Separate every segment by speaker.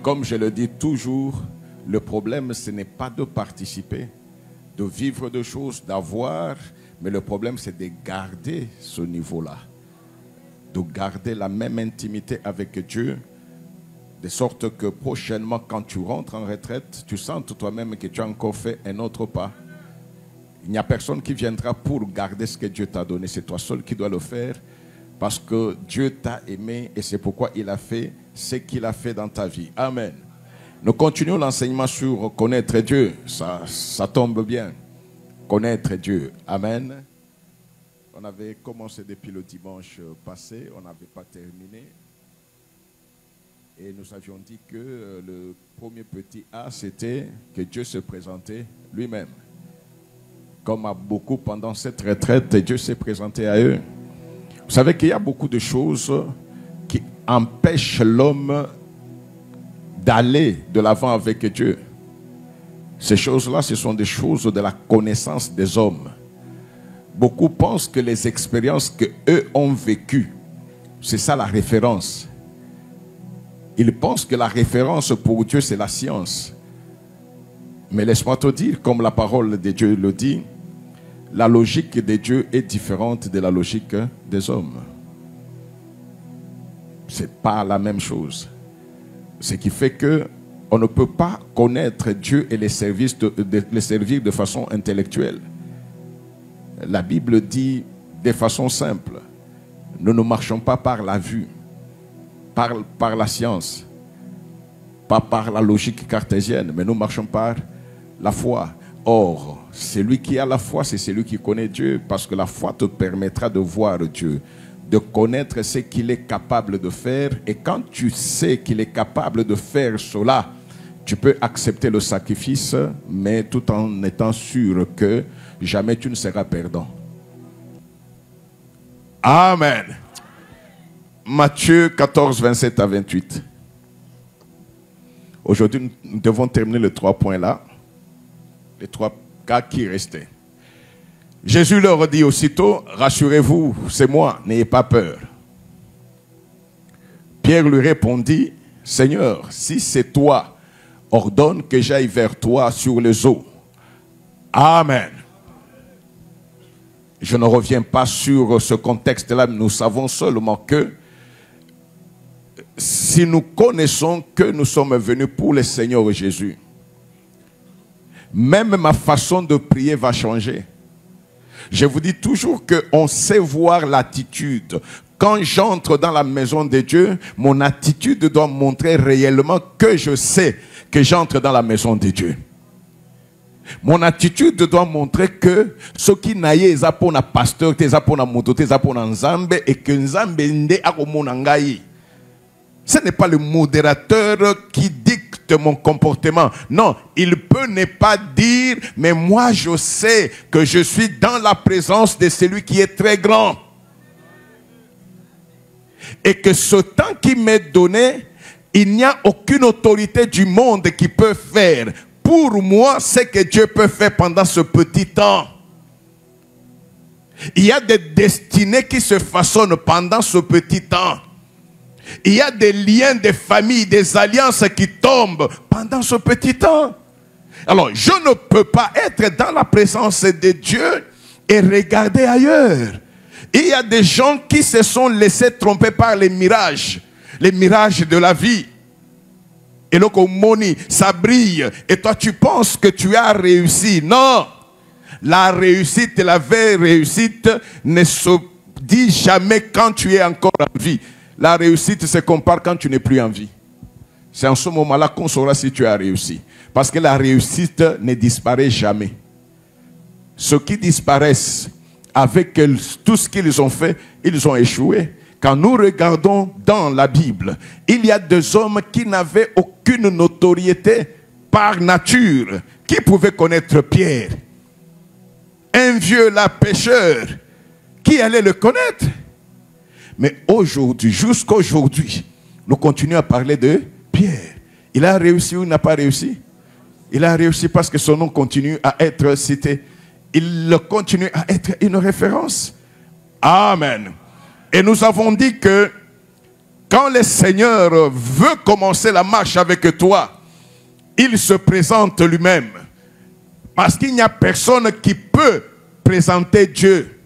Speaker 1: Comme je le dis toujours, le problème, ce n'est pas de participer, de vivre de choses, d'avoir, mais le problème, c'est de garder ce niveau-là, de garder la même intimité avec Dieu, de sorte que prochainement, quand tu rentres en retraite, tu sentes toi-même que tu as encore fait un autre pas. Il n'y a personne qui viendra pour garder ce que Dieu t'a donné. C'est toi seul qui dois le faire parce que Dieu t'a aimé et c'est pourquoi il a fait ce qu'il a fait dans ta vie. Amen. Nous continuons l'enseignement sur connaître Dieu. Ça tombe bien. Connaître Dieu. Amen. On avait commencé depuis le dimanche passé. On n'avait pas terminé. Et nous avions dit que le premier petit A, c'était que Dieu se présentait lui-même. Comme à beaucoup pendant cette retraite, Dieu s'est présenté à eux. Vous savez qu'il y a beaucoup de choses qui empêchent l'homme d'aller de l'avant avec Dieu. Ces choses-là, ce sont des choses de la connaissance des hommes. Beaucoup pensent que les expériences qu'eux ont vécues, c'est ça la référence. Ils pensent que la référence pour Dieu, c'est la science. Mais laisse-moi te dire, comme la parole de Dieu le dit, la logique de Dieu est différente de la logique des hommes. Ce n'est pas la même chose. Ce qui fait qu'on ne peut pas connaître Dieu et les servir de façon intellectuelle. La Bible dit de façon simple, nous ne marchons pas par la vue, par la science, pas par la logique cartésienne, mais nous marchons par la foi. Or, celui qui a la foi, c'est celui qui connaît Dieu, parce que la foi te permettra de voir Dieu, de connaître ce qu'il est capable de faire. Et quand tu sais qu'il est capable de faire cela, tu peux accepter le sacrifice, mais tout en étant sûr que jamais tu ne seras perdant. Amen. Matthieu 14, 27 à 28. Aujourd'hui, nous devons terminer les 3 points là. Les 3 cas qui restaient. Jésus leur dit aussitôt, rassurez-vous, c'est moi, n'ayez pas peur. Pierre lui répondit, Seigneur, si c'est toi, ordonne que j'aille vers toi sur les eaux. Amen. Je ne reviens pas sur ce contexte-là, nous savons seulement que si nous connaissons que nous sommes venus pour le Seigneur Jésus, même ma façon de prier va changer. Je vous dis toujours qu'on sait voir l'attitude. Quand j'entre dans la maison de Dieu, mon attitude doit montrer réellement que je sais que j'entre dans la maison de Dieu. Mon attitude doit montrer que ce qui naïe est pour un pasteur, c'est pour un moto, c'est pour un nzambe, et que nzambe nde akomonangai. Ce n'est pas le modérateur qui dicte mon comportement. Non, il peut ne pas dire, mais moi je sais que je suis dans la présence de celui qui est très grand. Et que ce temps qui m'est donné, il n'y a aucune autorité du monde qui peut faire pour moi ce que Dieu peut faire pendant ce petit temps. Il y a des destinées qui se façonnent pendant ce petit temps. Il y a des liens, des familles, des alliances qui tombent pendant ce petit temps. Alors, je ne peux pas être dans la présence de Dieu et regarder ailleurs. Il y a des gens qui se sont laissés tromper par les mirages de la vie. Et le moni, ça brille. Et toi, tu penses que tu as réussi. Non. La réussite, la vraie réussite ne se dit jamais quand tu es encore en vie. La réussite se compare quand tu n'es plus en vie. C'est en ce moment-là qu'on saura si tu as réussi. Parce que la réussite ne disparaît jamais. Ceux qui disparaissent avec tout ce qu'ils ont fait, ils ont échoué. Quand nous regardons dans la Bible, il y a des hommes qui n'avaient aucune notoriété par nature. Qui pouvait connaître Pierre? Un vieux là, pécheur. Qui allait le connaître? Mais aujourd'hui, jusqu'aujourd'hui, nous continuons à parler de Pierre. Il a réussi ou il n'a pas réussi? Il a réussi parce que son nom continue à être cité. Il continue à être une référence. Amen. Et nous avons dit que quand le Seigneur veut commencer la marche avec toi, il se présente lui-même. Parce qu'il n'y a personne qui peut présenter Dieu.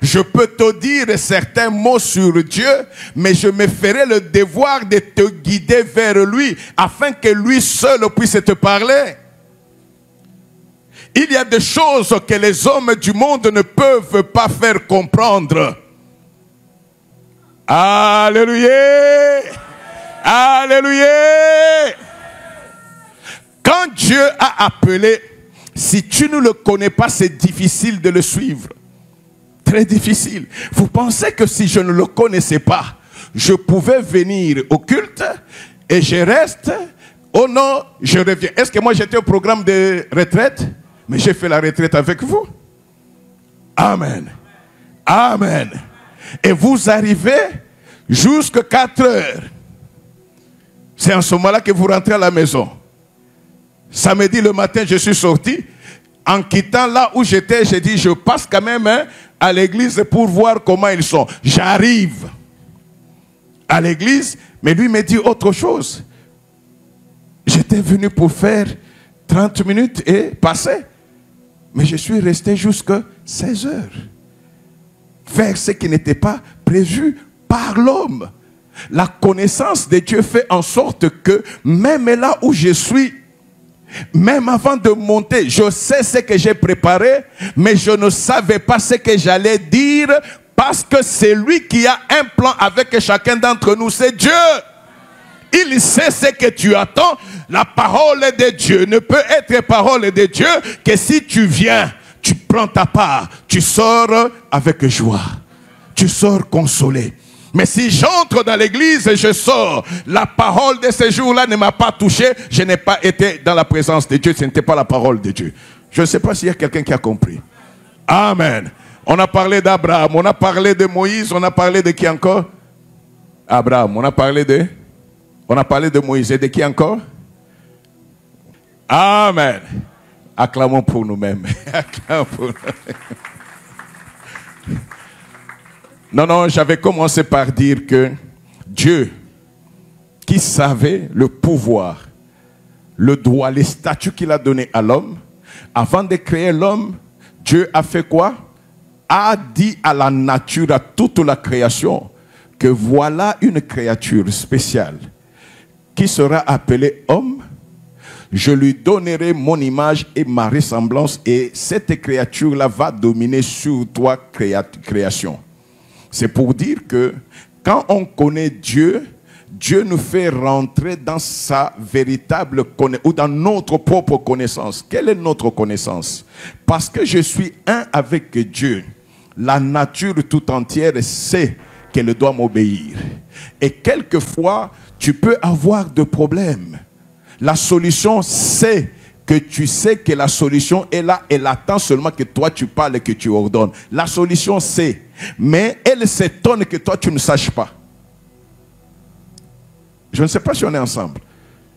Speaker 1: Je peux te dire certains mots sur Dieu, mais je me ferai le devoir de te guider vers lui, afin que lui seul puisse te parler. Il y a des choses que les hommes du monde ne peuvent pas faire comprendre. Alléluia! Alléluia! Quand Dieu a appelé, si tu ne le connais pas, c'est difficile de le suivre. Très difficile. Vous pensez que si je ne le connaissais pas, je pouvais venir au culte et je reste, oh non, je reviens. Est-ce que moi j'étais au programme de retraite? Mais j'ai fait la retraite avec vous. Amen. Amen. Et vous arrivez jusqu'à 4 heures. C'est en ce moment-là que vous rentrez à la maison. Samedi le matin, je suis sorti. En quittant là où j'étais, j'ai dit, je passe quand même à l'église pour voir comment ils sont. J'arrive à l'église, mais lui me dit autre chose. J'étais venu pour faire 30 minutes et passer. Mais je suis resté jusqu'à 16 heures. Faire ce qui n'était pas prévu par l'homme. La connaissance de Dieu fait en sorte que même là où je suis, même avant de monter, je sais ce que j'ai préparé, mais je ne savais pas ce que j'allais dire, parce que c'est lui qui a un plan avec chacun d'entre nous, c'est Dieu. Il sait ce que tu attends. La parole de Dieu ne peut être parole de Dieu que si tu viens, tu prends ta part, tu sors avec joie, tu sors consolé. Mais si j'entre dans l'église et je sors, la parole de ce jour-là ne m'a pas touché, je n'ai pas été dans la présence de Dieu, ce n'était pas la parole de Dieu. Je ne sais pas s'il y a quelqu'un qui a compris. Amen. On a parlé d'Abraham, on a parlé de Moïse, on a parlé de qui encore? Abraham, on a parlé de Moïse et de qui encore? Amen. Acclamons pour nous-mêmes. Acclamons pour nous-mêmes. Non, j'avais commencé par dire que Dieu, qui savait le pouvoir, le droit, les statuts qu'il a donnés à l'homme, avant de créer l'homme, Dieu a fait quoi? A dit à la nature, à toute la création, que voilà une créature spéciale qui sera appelée homme. Je lui donnerai mon image et ma ressemblance, et cette créature-là va dominer sur toi, création. C'est pour dire que quand on connaît Dieu, Dieu nous fait rentrer dans sa véritable connaissance, ou dans notre propre connaissance. Quelle est notre connaissance? Parce que je suis un avec Dieu, la nature tout entière sait qu'elle doit m'obéir. Et quelquefois, tu peux avoir des problèmes. La solution, c'est que tu sais que la solution est là. Elle attend seulement que toi tu parles et que tu ordonnes. La solution, c'est... Mais elle s'étonne que toi tu ne saches pas. Je ne sais pas si on est ensemble.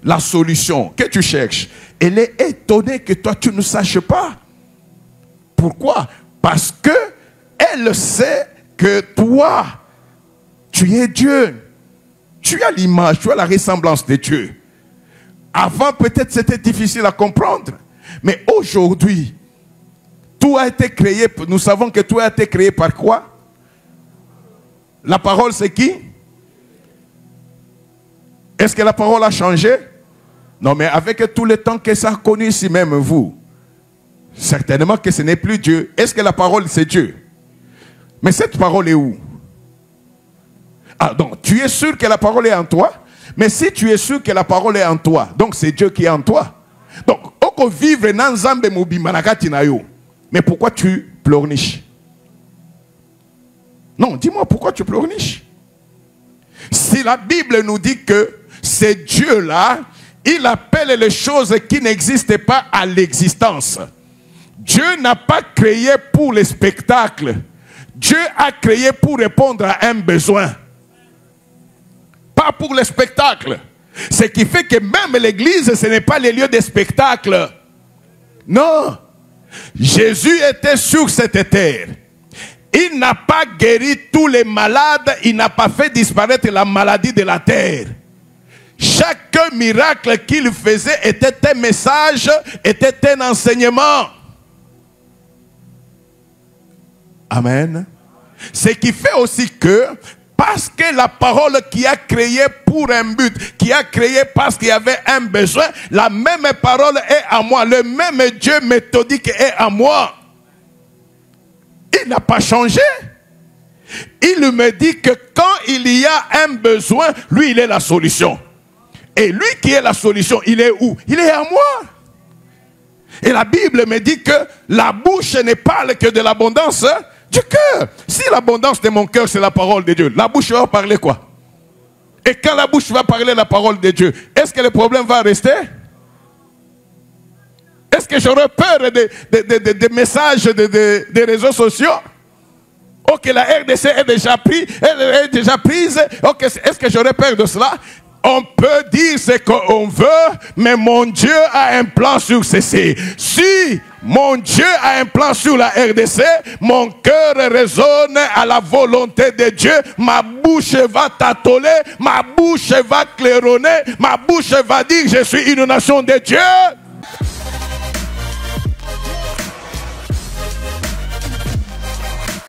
Speaker 1: La solution que tu cherches, elle est étonnée que toi tu ne saches pas. Pourquoi? Parce que elle sait que toi, tu es Dieu. Tu as l'image, tu as la ressemblance de Dieu. Avant, peut-être c'était difficile à comprendre. Mais aujourd'hui, tout a été créé, nous savons que tout a été créé par quoi? La parole, c'est qui? Est-ce que la parole a changé? Non, mais avec tout le temps que ça a connu ici, même vous, certainement que ce n'est plus Dieu. Est-ce que la parole, c'est Dieu? Mais cette parole est où? Ah, donc, tu es sûr que la parole est en toi? Mais si tu es sûr que la parole est en toi, donc c'est Dieu qui est en toi. Donc, oko vivre nan nzambe mobimba na kati na yo. Mais pourquoi tu pleurniches? Non, dis-moi pourquoi tu pleurniches. Si la Bible nous dit que c'est Dieu-là, il appelle les choses qui n'existent pas à l'existence. Dieu n'a pas créé pour le spectacle. Dieu a créé pour répondre à un besoin. Pas pour le spectacle. Ce qui fait que même l'église, ce n'est pas le lieu de spectacle. Non. Jésus était sur cette terre. Il n'a pas guéri tous les malades, il n'a pas fait disparaître la maladie de la terre. Chaque miracle qu'il faisait était un message, était un enseignement. Amen. Ce qui fait aussi que, parce que la parole qui a créé pour un but, qui a créé parce qu'il y avait un besoin, la même parole est à moi, le même Dieu méthodique est à moi. Il n'a pas changé. Il me dit que quand il y a un besoin, lui il est la solution. Et lui qui est la solution, il est où? Il est à moi. Et la Bible me dit que la bouche ne parle que de l'abondance du cœur. Si l'abondance de mon cœur, c'est la parole de Dieu, la bouche va parler quoi? Et quand la bouche va parler la parole de Dieu, est-ce que le problème va rester? Est-ce que j'aurais peur des messages des réseaux sociaux? Ok, la RDC est déjà prise. Ok, est-ce que j'aurais peur de cela? On peut dire ce qu'on veut, mais mon Dieu a un plan sur ceci. Si mon Dieu a un plan sur la RDC, mon cœur résonne à la volonté de Dieu. Ma bouche va tâtonner, ma bouche va claironner, ma bouche va dire je suis une nation de Dieu.